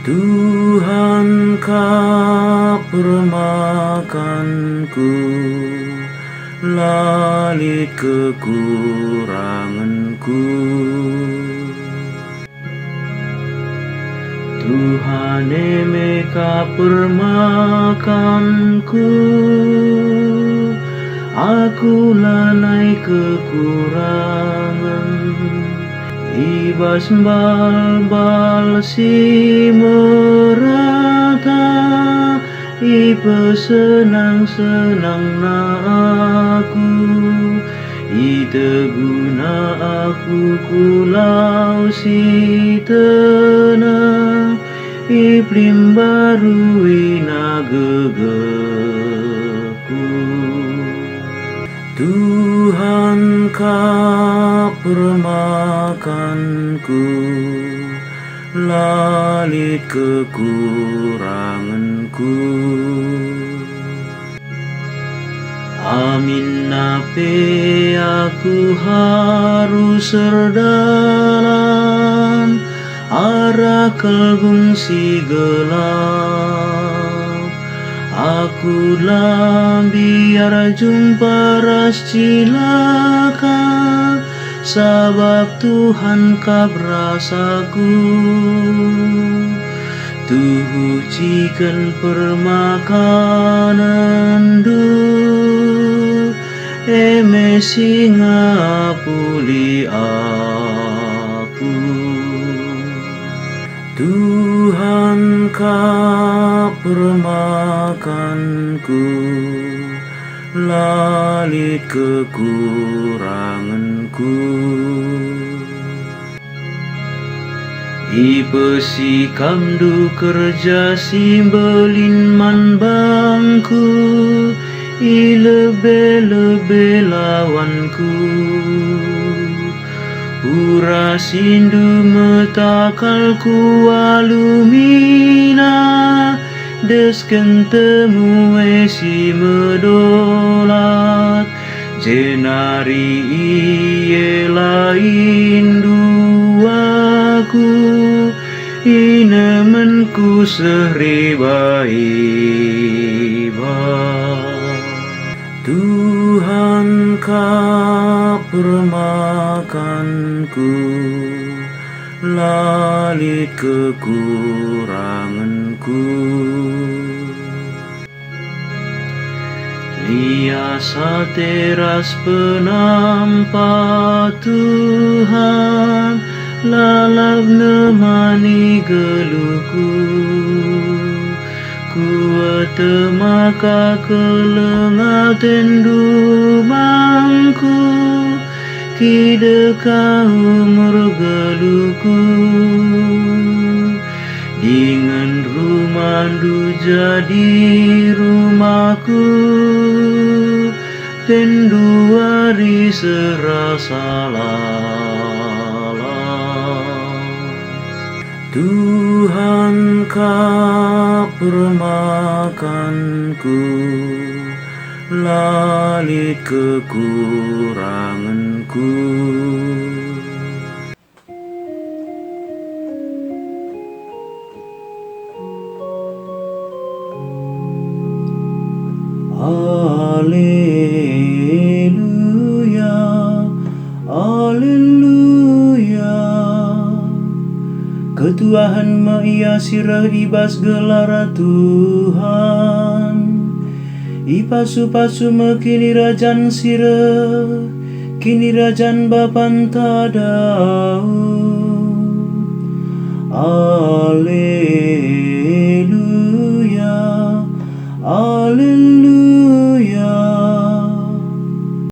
Tuhan permakanku, lalit kekuranganku. Tuhan meka permakanku, aku lanai kekurangan. Ibas bal-bal si merata, ipe senang-senang na aku, ite guna aku kulau si tenang, iklim baru ina gegeku. Tuhan permakanku, lalit kekuranganku. Amin nape aku harus serdalan arah kelgung si gelap. Aku lah biar jumpa ras cilaka, sebab Tuhan kap rasaku. Tuhu cikan permakanan du, eme singa puli aku. Tuhan permakanku, lalit kekuranganku. Ipe si kamdu kerja simbelin man bangku, ilebe-lebe lawanku. Ura sindu metakal ku alumina, desken temu si medolat, jenari iye lain duaku, inemenku seriba-iba. Tuhan permakanku, lalit kekuranganku. Liasa teras penampa Tuhan, lalap nemani geluhku. Kuat maka kelengah tendu bangku, kideka umur geluhku. Dengan rumah du jadi rumahku, tendu hari serasalah. Tuhan permakanku, lalit kekuranganku. Haleluya, haleluya. Ketuhanan maia sirah ibas gelara Tuhan, ipasu-pasu mekini rajan sirah, kini rajan bapan tadau. Haleluya.